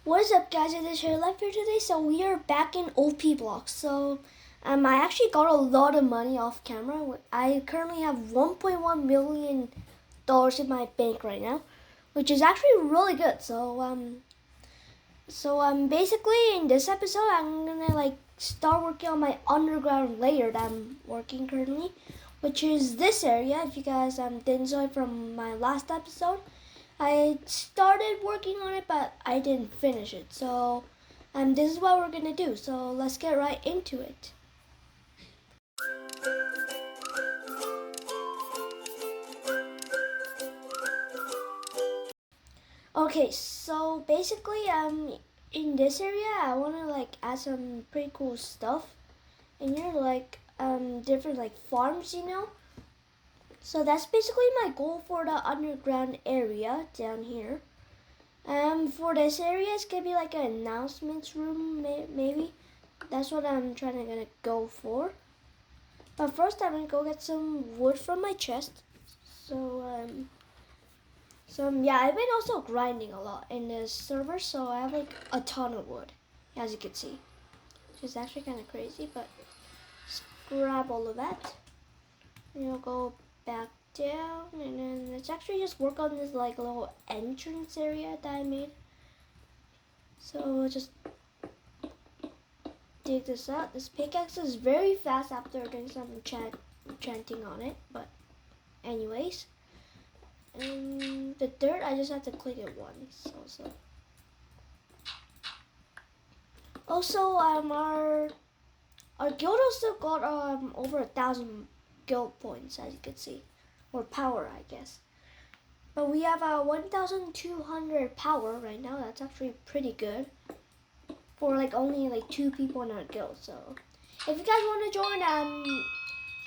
What is up, guys? It is Harrylife here today. So we are back in OPBlocks. So I actually got a lot of money off camera. I currently have $1.1 million in my bank right now, which is actually really good. Basically in this episode I'm gonna start working on my underground layer that I'm working currently, which is this area. If you guys didn't saw it from my last episode, I started working on it, but I didn't finish it. So this is what we're gonna do. So let's get right into it. Okay, so basically in this area I wanna add some pretty cool stuff in here, different farms, So that's basically my goal for the underground area down here. For this area, it's gonna be like an announcements room, maybe. That's what I'm gonna go for. But first, I'm gonna go get some wood from my chest. Yeah, I've been also grinding a lot in this server, so I have like a ton of wood, as you can see. Which is actually kind of crazy, but just grab all of that. Go back down, and then let's actually just work on this little entrance area that I made. So we'll just dig this out. This pickaxe is very fast after doing some enchanting on it, but anyways. And the dirt, I just have to click it once also. Our guild also got over 1,000 guild points, as you can see, or power, I guess. But we have 1,200 power right now. That's actually pretty good for only 2 people in our guild. So if you guys want to join,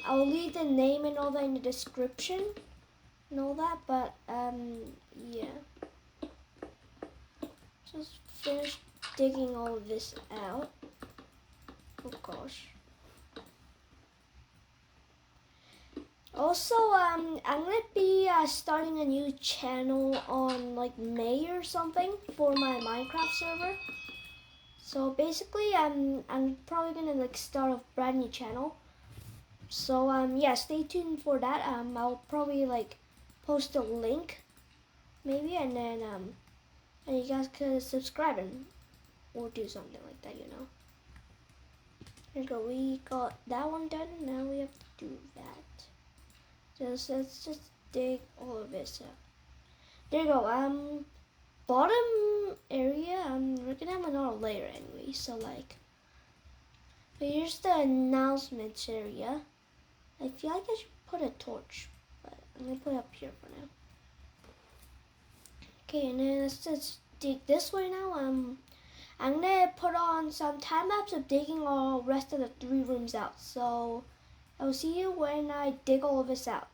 I'll leave the name and all that in the description and all that. But yeah, just finish digging all of this out. Oh gosh. Also, I'm gonna be starting a new channel on May or something for my Minecraft server. So basically, I'm probably gonna start a brand new channel. So yeah, stay tuned for that. I'll probably post a link, maybe, and then and you guys could subscribe and or do something like that, Here we go. We got that one done. Now we have to do that. Let's just dig all of this out. There you go. Bottom area, we're gonna have another layer anyway. So here's the announcements area. I feel like I should put a torch, but I'm gonna put it up here for now. Okay, and then let's just dig this way now. I'm gonna put on some time lapse of digging all rest of the 3 rooms out. So I'll see you when I dig all of this out.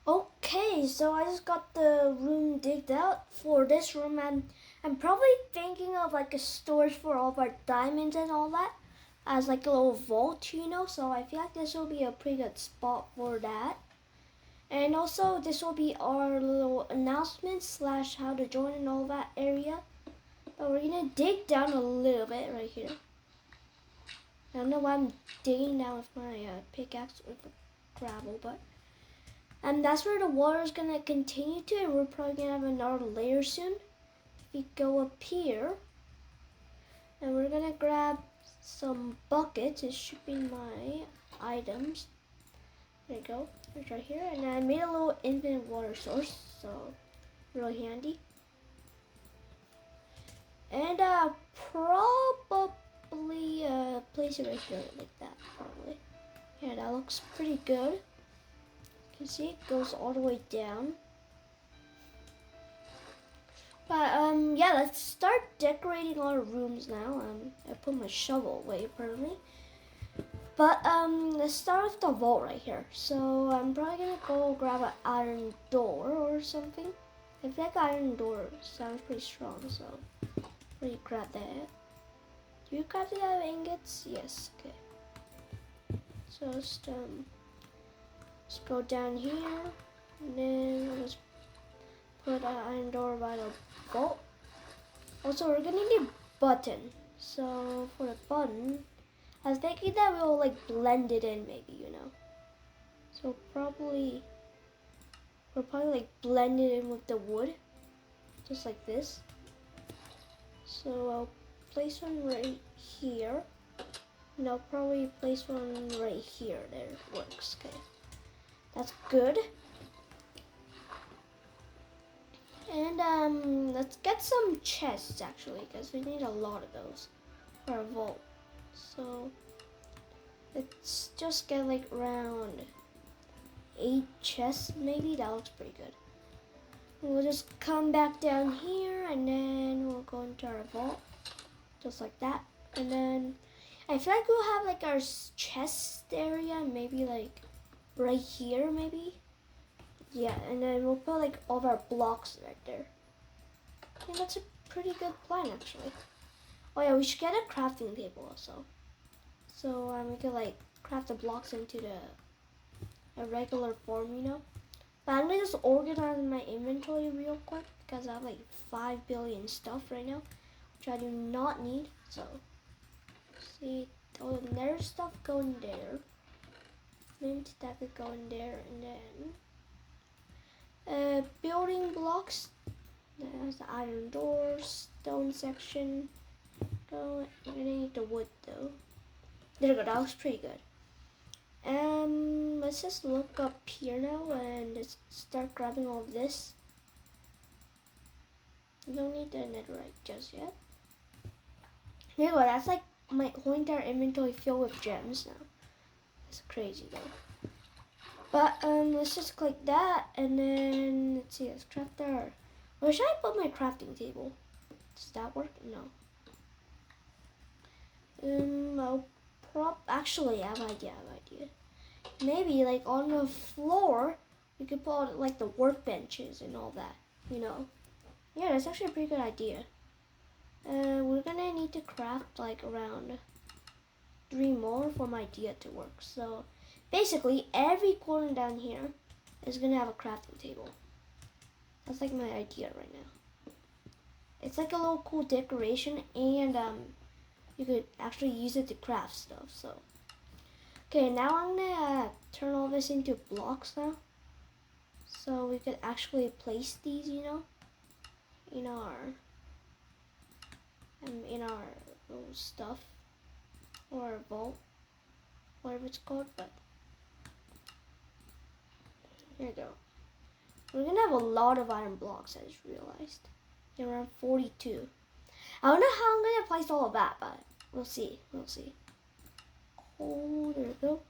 Okay, so I just got the room digged out. For this room, I'm probably thinking of like a storage for all of our diamonds and all that, as like a little vault, you know. So I feel like this will be a pretty good spot for that. And also, this will be our little announcement slash how to join and all that area. But we're gonna dig down a little bit right here. I don't know why I'm digging down with my pickaxe with gravel, but that's where the water is gonna continue to, and we're probably gonna have another layer soon. If we go up here, and we're gonna grab some buckets. It should be my items. There you go. It's right here, and I made a little infinite water source, so really handy. And probably place it right here like that. Probably. Yeah, that looks pretty good. You can see it goes all the way down. But yeah, let's start decorating our rooms now. I put my shovel away apparently. But let's start with the vault right here. So I'm probably gonna go grab an iron door or something. I feel like iron door sounds pretty strong, so where you grab that? Do you grab the other ingots? Yes, okay. So let's go down here, and then let's put an iron door by the vault. Also, we're gonna need a button. So for the button, I was thinking that we'll like blend it in, maybe, you know. So we'll probably like blend it in with the wood, just like this. So I'll place one right here, and I'll probably place one right here. There, it works. Okay, that's good. And let's get some chests actually, because we need a lot of those for our vault. So let's just get like around 8 chests maybe. That looks pretty good. We'll just come back down here, and then we'll go into our vault just like that. And then I feel like we'll have like our chest area maybe like right here maybe. Yeah, and then we'll put like all of our blocks right there. I think that's a pretty good plan actually. Oh yeah, we should get a crafting table also. So we could like craft the blocks into a regular form, you know. But I'm gonna just organize my inventory real quick because I have like 5 billion stuff right now, which I do not need. So see, all the nether stuff go in there. Mint that could go in there, and then building blocks. There's the iron doors, stone section. Go. We're gonna need the wood though. There we go. That looks pretty good. Let's just look up here now and let's start grabbing all of this. You don't need the netherite just yet. There you go. That's like my whole entire inventory filled with gems now. That's crazy though. But let's just click that, and then let's see. Let's craft our. Where should I put my crafting table? Does that work? No. Actually, I have an idea. Maybe like on the floor, we could put like the workbenches and all that. You know. Yeah, that's actually a pretty good idea. We're gonna need to craft like around 3 more for my idea to work. So basically, every corner down here is gonna have a crafting table. That's like my idea right now. It's like a little cool decoration, and you could actually use it to craft stuff. So okay, now I'm gonna turn all this into blocks now, so we could actually place these, you know, in our little stuff or our vault, whatever it's called. But here we go. We're gonna have a lot of iron blocks, I just realized. There are 42. I don't know how I'm gonna place all of that, but we'll see. Oh, there we go.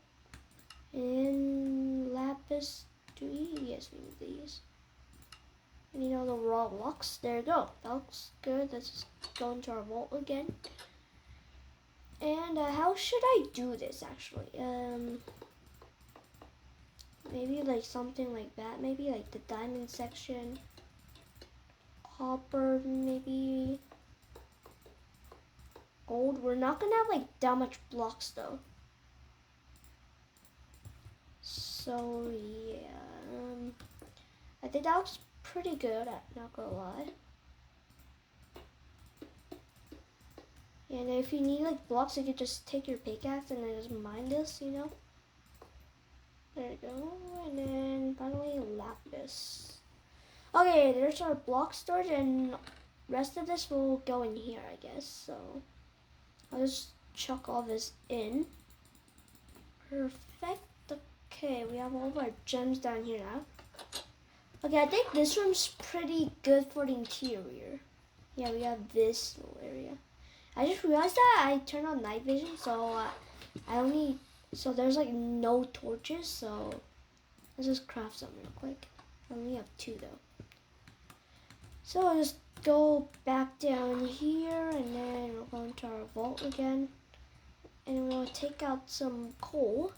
And lapis, yes, we need these. And you know, the raw blocks, there we go. That looks good. Let's just go into our vault again. And how should I do this actually? Maybe like something like that. Maybe like the diamond section. Copper, maybe. Gold. We're not gonna have like that much blocks though. So yeah, I think that looks pretty good. I'm not gonna lie. And if you need like blocks, you could just take your pickaxe and then just mine this, you know. There you go. And then finally lapis. Okay, there's our block storage, and rest of this will go in here, I guess. So I'll just chuck all this in. Perfect. Okay, we have all of our gems down here now. Okay, I think this room's pretty good for the interior. Yeah, we have this little area. I just realized that I turned on night vision, so so there's like no torches, so let's just craft some real quick. I only have 2 though. So I'll just go back down here, and then we'll go into our vault again, and we'll take out some coal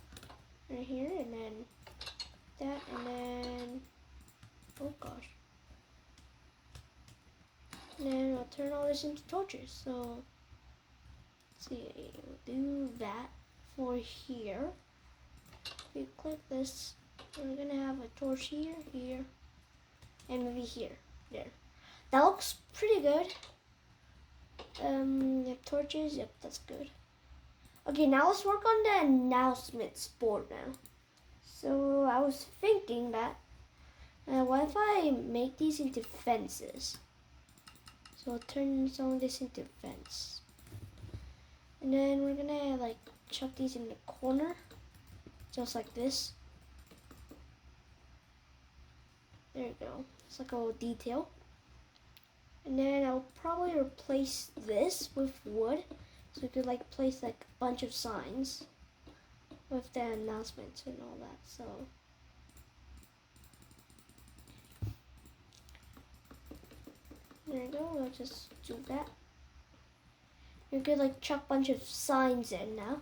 right here, and then that, and then, oh gosh. And then we'll turn all this into torches, so let's see, we'll do that for here. If we click this, we're gonna have a torch here, here, and maybe here, there. That looks pretty good. Yep, torches, yep, that's good. Okay, now let's work on the announcements board now. So I was thinking that, what if I make these into fences? So I'll turn some of this into fence. And then we're gonna like chuck these in the corner, just like this. There you go, it's like a little detail. And then I'll probably replace this with wood, so we could like place like a bunch of signs with the announcements and all that. So there you go, we'll just do that. You could like chuck a bunch of signs in now.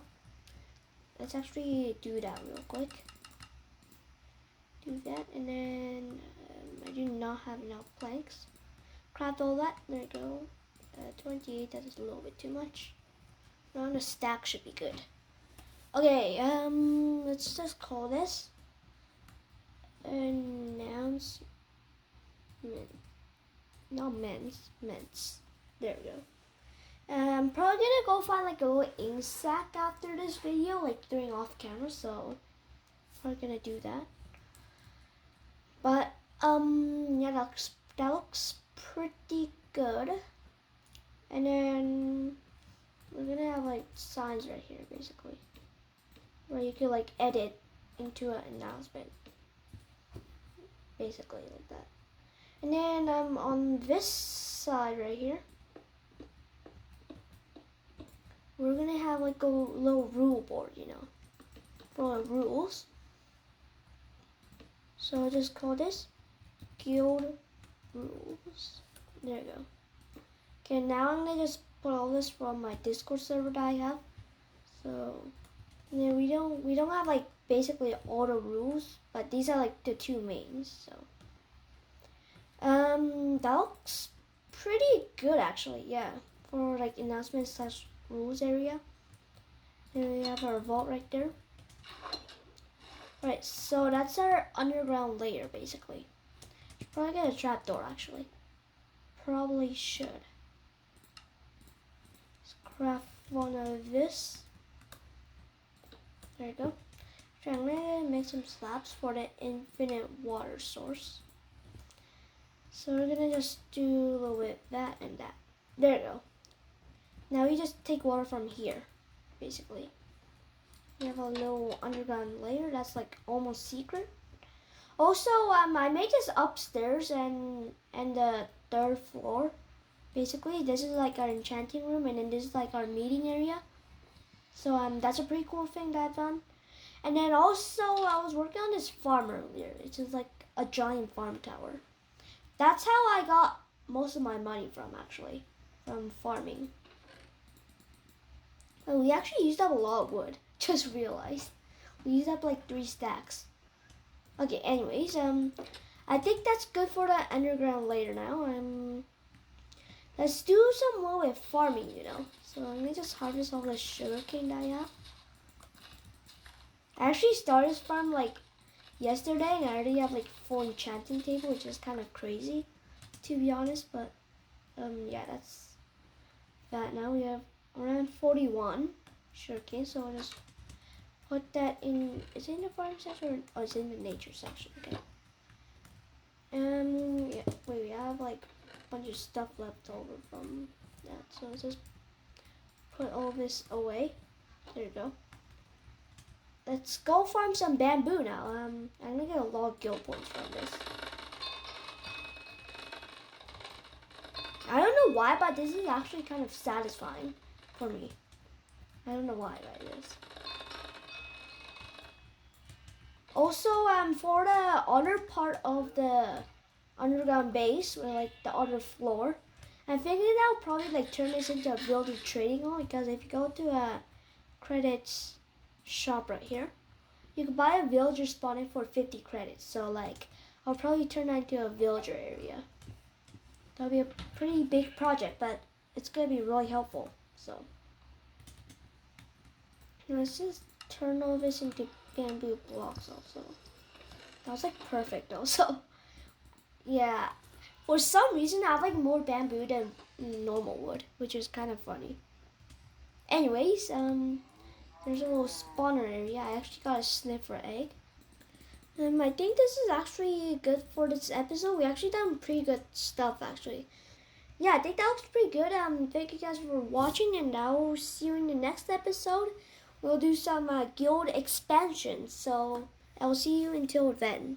Let's actually do that real quick. Do that, and then I do not have enough planks. Craft all that. There you go. 28. That is a little bit too much. Around a stack should be good. Okay. Let's just call this announcement. Not mints. There we go. I'm probably gonna go find like a little ink sack after this video, like doing off camera. So probably gonna do that. But yeah, that looks pretty good. And then we're gonna have like signs right here, basically, where you could like edit into an announcement, basically like that. And then on this side right here, we're gonna have like a little rule board, you know, for our rules. So I'll just call this guild rules. There you go. Okay, now I'm gonna just put all this from my Discord server that I have. So yeah, we don't have like basically all the rules, but these are like the 2 mains. So that looks pretty good actually. Yeah, for like announcements / rules area. And we have our vault right there. Right, so that's our underground layer basically. Should probably get a trapdoor actually. Probably should. Let's craft one of this. There you go. I'm gonna make some slabs for the infinite water source. So we're gonna just do a little bit that and that. There you go. Now we just take water from here, basically. We have a little underground layer that's like almost secret. Also, I made this upstairs and the 3rd floor. Basically, this is like our enchanting room, and then this is like our meeting area. So that's a pretty cool thing that I've done. And then also, I was working on this farm earlier. It's just like a giant farm tower. That's how I got most of my money from, actually, from farming. Oh, we actually used up a lot of wood. Just realized we used up like 3 stacks. Okay, anyways, I think that's good for the underground later now. Let's do some more with farming, you know. So let me just harvest all the sugarcane that I have. I actually started this farm like yesterday, and I already have like 4 enchanting table, which is kind of crazy, to be honest. But yeah, that's that. Now we have around 41 sugarcane, so I'll just put that in. Is it in the farm section or it's in the nature section? Okay. Yeah. Wait, we have like a bunch of stuff left over from that, so let's just put all this away. There you go. Let's go farm some bamboo now. I'm gonna get a lot of guild points from this. I don't know why, but this is actually kind of satisfying for me. I don't know why, but it is. Also, for the other part of the underground base, or like the other floor, I'm thinking I'll probably like turn this into a builder trading hall, because if you go to a credits shop right here, you can buy a villager spawning for 50 credits. So like, I'll probably turn that into a villager area. That'll be a pretty big project, but it's gonna be really helpful. So let's just turn all this into bamboo blocks also. That was like perfect also. Yeah, for some reason I have like more bamboo than normal wood, which is kind of funny. Anyways, there's a little spawner area. I actually got a sniffer egg. I think this is actually good for this episode. We actually done pretty good stuff actually. Yeah, I think that looks pretty good. Thank you guys for watching, and I'll see you in the next episode. We'll do some guild expansions. So I'll see you until then.